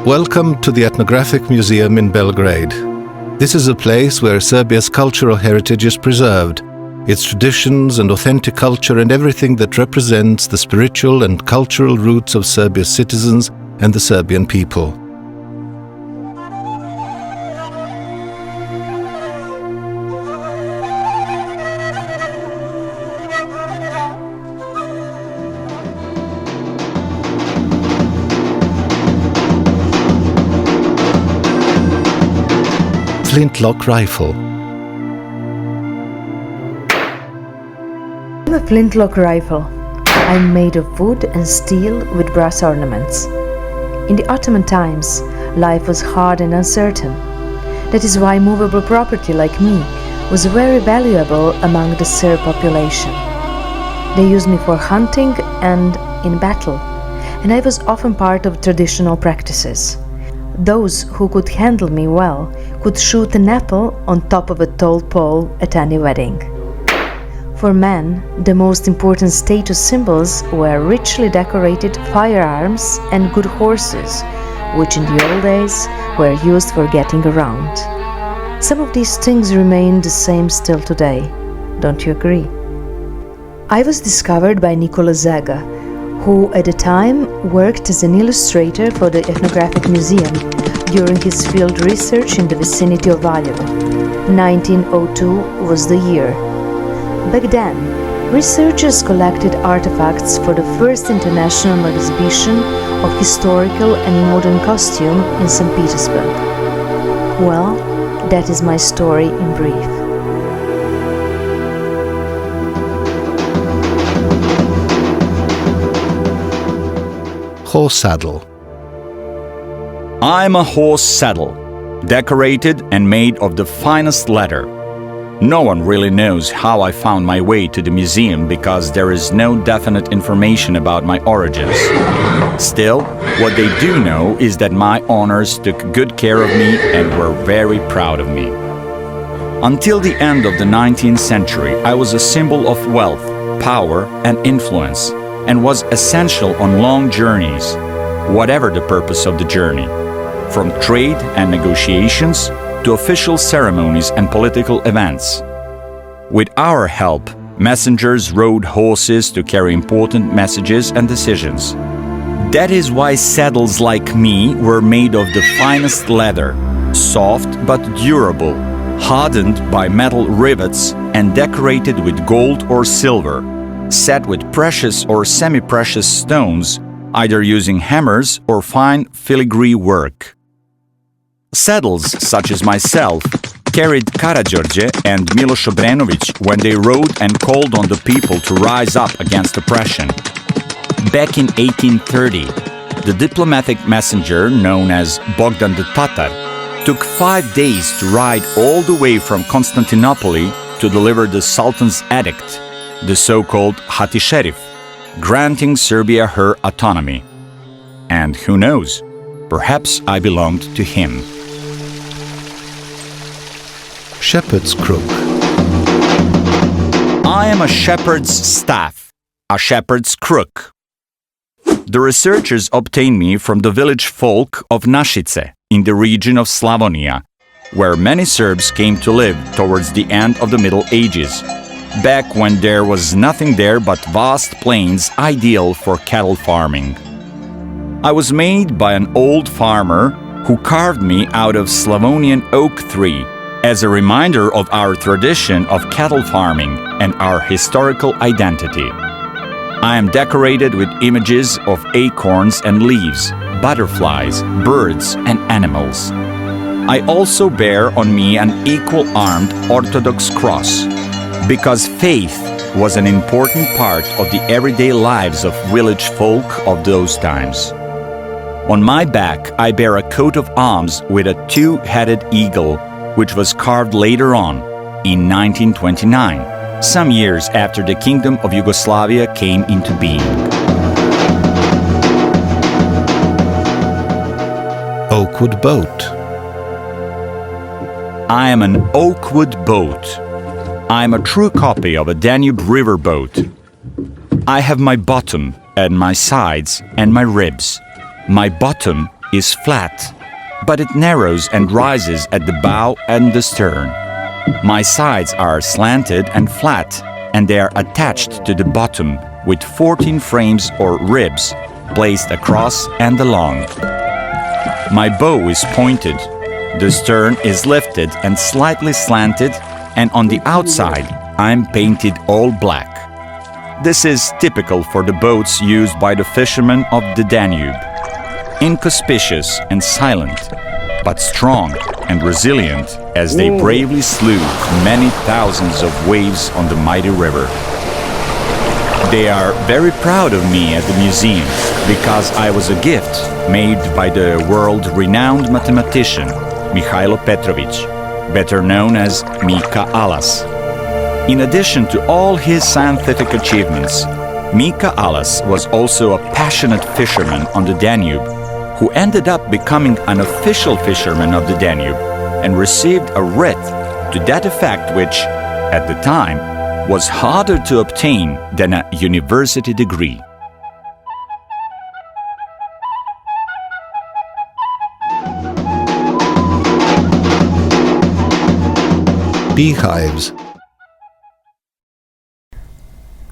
Welcome to the Ethnographic Museum in Belgrade. This is a place where Serbia's cultural heritage is preserved, its traditions and authentic culture and everything that represents the spiritual and cultural roots of Serbia's citizens and the Serbian people. Flintlock rifle. I'm a flintlock rifle. I'm made of wood and steel with brass ornaments. In the Ottoman times, life was hard and uncertain. That is why movable property like me was very valuable among the Serb population. They used me for hunting and in battle, and I was often part of traditional practices. Those who could handle me well could shoot an apple on top of a tall pole at any wedding. For men, the most important status symbols were richly decorated firearms and good horses, which in the old days were used for getting around. Some of these things remain the same still today. Don't you agree? I was discovered by Nikola Zega, who at the time worked as an illustrator for the Ethnographic Museum during his field research in the vicinity of Valjevo. 1902 was the year. Back then, researchers collected artifacts for the first international exhibition of historical and modern costume in St. Petersburg. Well, that is my story in brief. Horse saddle. I'm a horse saddle, decorated and made of the finest leather. No one really knows how I found my way to the museum because there is no definite information about my origins. Still, what they do know is that my owners took good care of me and were very proud of me. Until the end of the 19th century, I was a symbol of wealth, power, and influence, and was essential on long journeys, whatever the purpose of the journey, from trade and negotiations to official ceremonies and political events. With our help, messengers rode horses to carry important messages and decisions. That is why saddles like me were made of the finest leather, soft but durable, hardened by metal rivets and decorated with gold or silver, set with precious or semi-precious stones, either using hammers or fine filigree work. Saddles such as myself carried Karađorđe and Miloš Obrenović when they rode and called on the people to rise up against oppression. Back in 1830, the diplomatic messenger known as Bogdan the Tatar took 5 days to ride all the way from Constantinople to deliver the Sultan's edict, the so-called Hati Sherif, granting Serbia her autonomy. And who knows, perhaps I belonged to him. Shepherd's crook. I am a shepherd's staff, a shepherd's crook. The researchers obtained me from the village folk of Našice in the region of Slavonia, where many Serbs came to live towards the end of the Middle Ages, back when there was nothing there but vast plains ideal for cattle farming. I was made by an old farmer who carved me out of Slavonian oak tree as a reminder of our tradition of cattle farming and our historical identity. I am decorated with images of acorns and leaves, butterflies, birds, and animals. I also bear on me an equal-armed Orthodox cross, because faith was an important part of the everyday lives of village folk of those times. On my back, I bear a coat of arms with a two-headed eagle, which was carved later on, in 1929, some years after the Kingdom of Yugoslavia came into being. Oakwood boat. I am an Oakwood boat. I am a true copy of a Danube river boat. I have my bottom and my sides and my ribs. My bottom is flat, but it narrows and rises at the bow and the stern. My sides are slanted and flat, and they are attached to the bottom with 14 frames or ribs placed across and along. My bow is pointed, the stern is lifted and slightly slanted, and on the outside I am painted all black. This is typical for the boats used by the fishermen of the Danube. Inconspicuous and silent, but strong and resilient as they bravely slew many thousands of waves on the mighty river. They are very proud of me at the museum because I was a gift made by the world-renowned mathematician Mihailo Petrović, better known as Mika Alas. In addition to all his scientific achievements, Mika Alas was also a passionate fisherman on the Danube who ended up becoming an official fisherman of the Danube and received a writ to that effect which, at the time, was harder to obtain than a university degree. Beehives.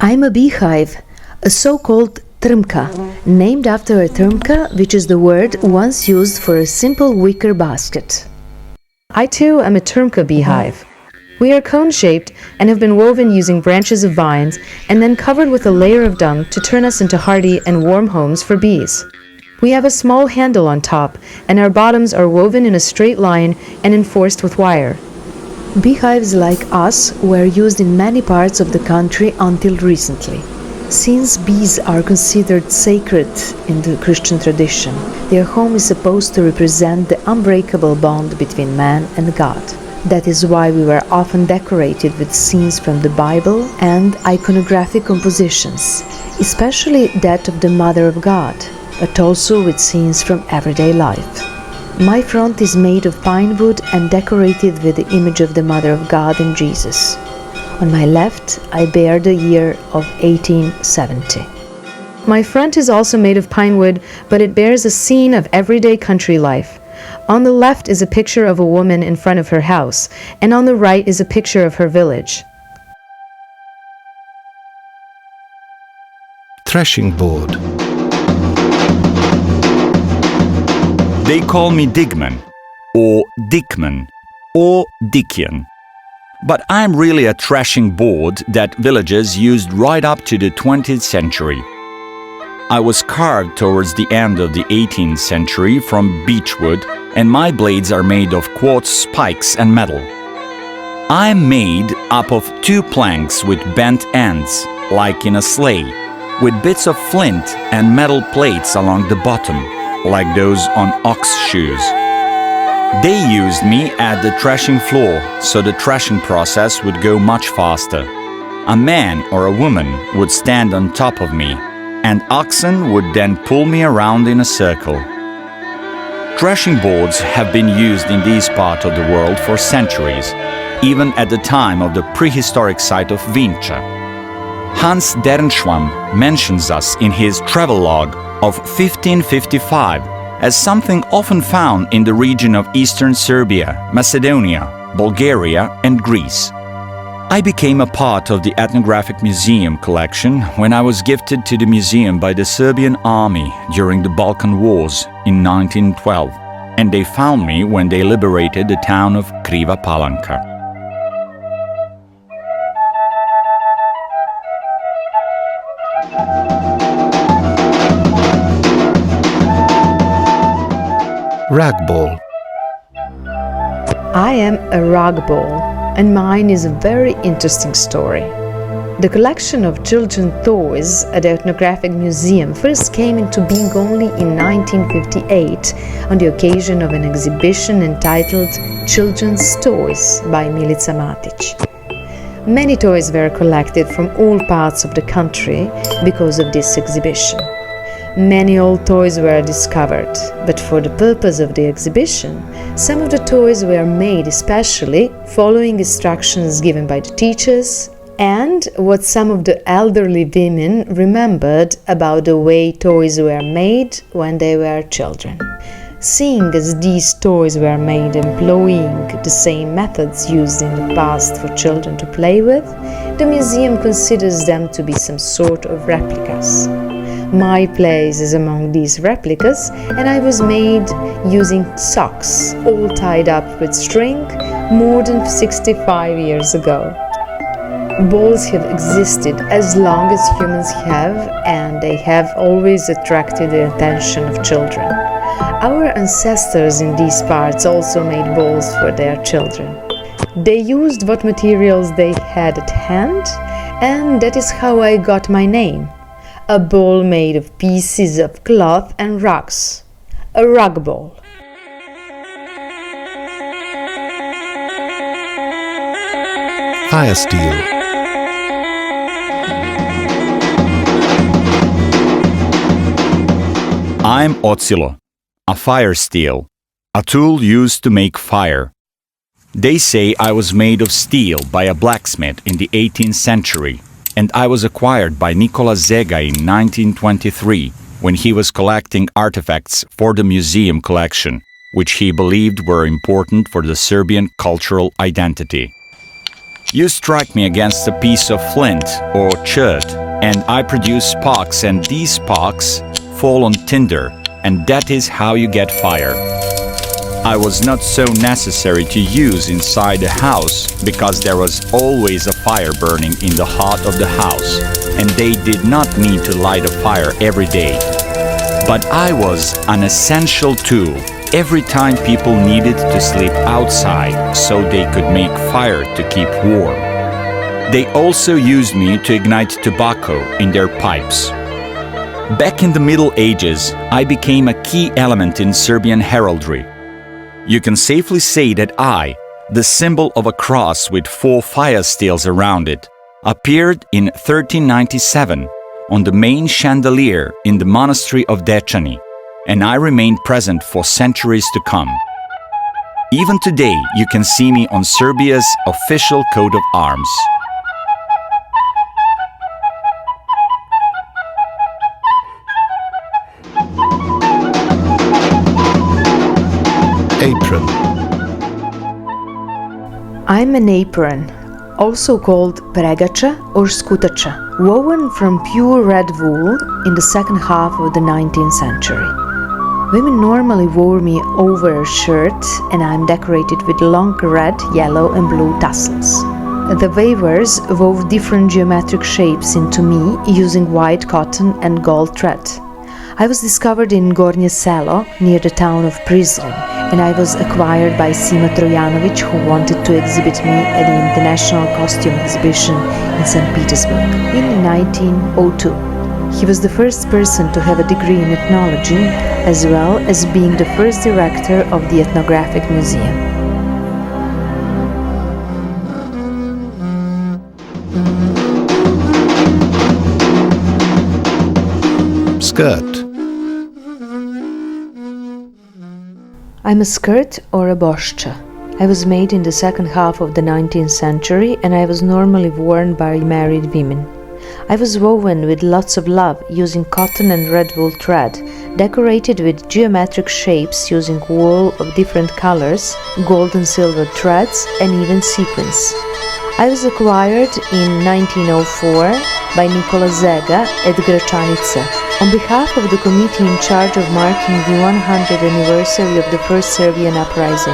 I'm a beehive, a so-called trmka, named after a trmka, which is the word once used for a simple wicker basket. I too am a trmka beehive. We are cone-shaped and have been woven using branches of vines and then covered with a layer of dung to turn us into hardy and warm homes for bees. We have a small handle on top, and our bottoms are woven in a straight line and enforced with wire. Beehives like us were used in many parts of the country until recently. Since bees are considered sacred in the Christian tradition, their home is supposed to represent the unbreakable bond between man and God. That is why we were often decorated with scenes from the Bible and iconographic compositions, especially that of the Mother of God, but also with scenes from everyday life. My front is made of pine wood and decorated with the image of the Mother of God and Jesus. On my left, I bear the year of 1870. My front is also made of pine wood, but it bears a scene of everyday country life. On the left is a picture of a woman in front of her house, and on the right is a picture of her village. Threshing board. They call me Digman, or Dickman, or Dickian. But I'm really a threshing board that villagers used right up to the 20th century. I was carved towards the end of the 18th century from beechwood, and my blades are made of quartz spikes and metal. I'm made up of 2 planks with bent ends, like in a sleigh, with bits of flint and metal plates along the bottom, like those on ox shoes. They used me at the threshing floor, so the threshing process would go much faster. A man or a woman would stand on top of me, and oxen would then pull me around in a circle. Threshing boards have been used in this part of the world for centuries, even at the time of the prehistoric site of Vinča. Hans Dernschwam mentions us in his travelogue of 1555 as something often found in the region of eastern Serbia, Macedonia, Bulgaria, and Greece. I became a part of the Ethnographic Museum collection when I was gifted to the museum by the Serbian army during the Balkan Wars in 1912, and they found me when they liberated the town of Kriva Palanka. Rag ball. I am a rag ball, and mine is a very interesting story. The collection of children's toys at the Ethnographic Museum first came into being only in 1958 on the occasion of an exhibition entitled Children's Toys by Milica Matic. Many toys were collected from all parts of the country because of this exhibition. Many old toys were discovered, but for the purpose of the exhibition, some of the toys were made especially following instructions given by the teachers and what some of the elderly women remembered about the way toys were made when they were children. Seeing as these toys were made employing the same methods used in the past for children to play with, the museum considers them to be some sort of replicas. My place is among these replicas, and I was made using socks, all tied up with string, more than 65 years ago. Balls have existed as long as humans have, and they have always attracted the attention of children. Our ancestors in these parts also made balls for their children. They used what materials they had at hand, and that is how I got my name. A ball made of pieces of cloth and rugs. A rug ball. Fire steel. I'm Ocilo, a fire steel, a tool used to make fire. They say I was made of steel by a blacksmith in the 18th century, and I was acquired by Nikola Zega in 1923 when he was collecting artifacts for the museum collection, which he believed were important for the Serbian cultural identity. You strike me against a piece of flint or chert, and I produce sparks, and these sparks fall on tinder, and that is how you get fire. I was not so necessary to use inside the house because there was always a fire burning in the heart of the house, and they did not need to light a fire every day. But I was an essential tool every time people needed to sleep outside so they could make fire to keep warm. They also used me to ignite tobacco in their pipes. Back in the Middle Ages, I became a key element in Serbian heraldry. You can safely say that I, the symbol of a cross with 4 fire steels around it, appeared in 1397 on the main chandelier in the monastery of Dečani, and I remained present for centuries to come. Even today, you can see me on Serbia's official coat of arms. Apron. I'm an apron, also called pregača or skutača, woven from pure red wool in the second half of the 19th century. Women normally wore me over a shirt, and I'm decorated with long red, yellow and blue tassels. The weavers wove different geometric shapes into me using white cotton and gold thread. I was discovered in Gornje Selo, near the town of Prizren, and I was acquired by Sima Trojanović, who wanted to exhibit me at the International Costume Exhibition in St. Petersburg in 1902. He was the first person to have a degree in ethnology, as well as being the first director of the Ethnographic Museum. Skirt. I'm a skirt or a boshcha. I was made in the second half of the 19th century, and I was normally worn by married women. I was woven with lots of love using cotton and red wool thread, decorated with geometric shapes using wool of different colors, gold and silver threads, and even sequins. I was acquired in 1904 by Nikola Zega at Gračanica on behalf of the committee in charge of marking the 100th anniversary of the first Serbian uprising.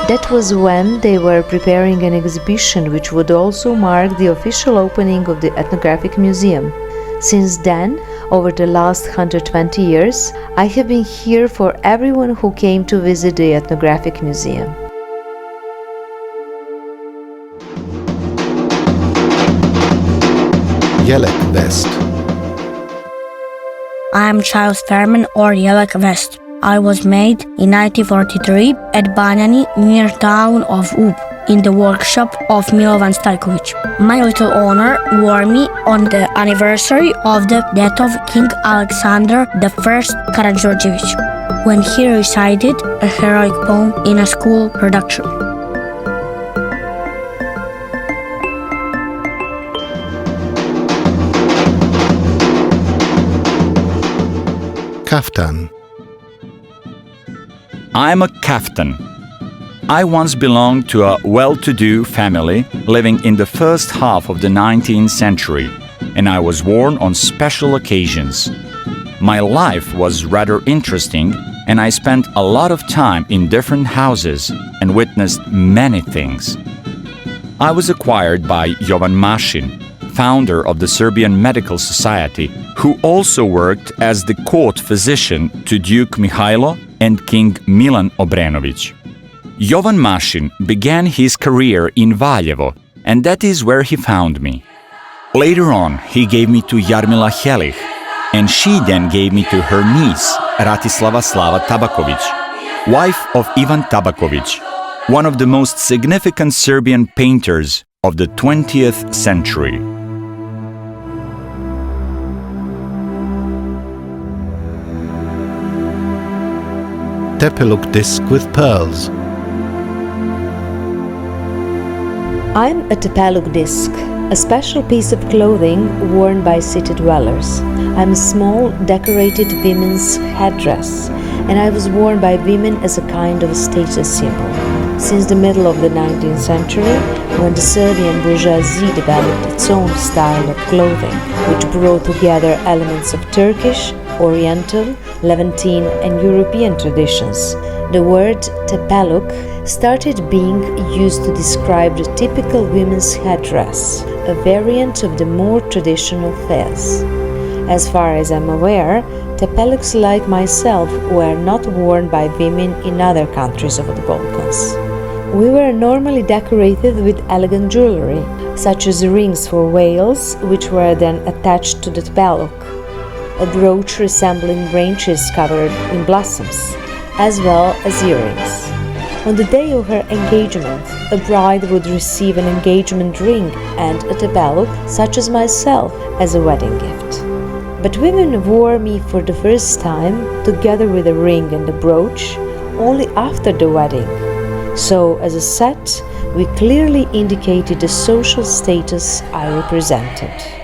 That was when they were preparing an exhibition which would also mark the official opening of the Ethnographic Museum. Since then, over the last 120 years, I have been here for everyone who came to visit the Ethnographic Museum. Jelek vest. I am Charles Fairman or Jelek Vest. I was made in 1943 at Banjani near town of Ub in the workshop of Milovan Stajković. My little owner wore me on the anniversary of the death of King Alexander I Karađorđević when he recited a heroic poem in a school production. Kaftan. I'm a kaftan. I once belonged to a well-to-do family living in the first half of the 19th century, and I was worn on special occasions. My life was rather interesting, and I spent a lot of time in different houses and witnessed many things. I was acquired by Jovan Mašin, founder of the Serbian Medical Society, who also worked as the court physician to Duke Mihailo and King Milan Obrenović. Jovan Mašin began his career in Valjevo, and that is where he found me. Later on, he gave me to Jarmila Helich, and she then gave me to her niece, Ratislava Slava Tabaković, wife of Ivan Tabaković, one of the most significant Serbian painters of the 20th century. Tepeluk disc with pearls. I'm a tepeluk disc, a special piece of clothing worn by city dwellers. I'm a small, decorated women's headdress, and I was worn by women as a kind of status symbol. Since the middle of the 19th century, when the Serbian bourgeoisie developed its own style of clothing, which brought together elements of Turkish, Oriental, Levantine and European traditions, the word tepeluk started being used to describe the typical women's headdress, a variant of the more traditional fez. As far as I'm aware, tepeluks like myself were not worn by women in other countries of the Balkans. We were normally decorated with elegant jewelry, such as rings for veils, which were then attached to the tepeluk, a brooch resembling branches covered in blossoms, as well as earrings. On the day of her engagement, a bride would receive an engagement ring and a tepeluk, such as myself, as a wedding gift. But women wore me for the first time, together with a ring and a brooch, only after the wedding. So, as a set, we clearly indicated the social status I represented.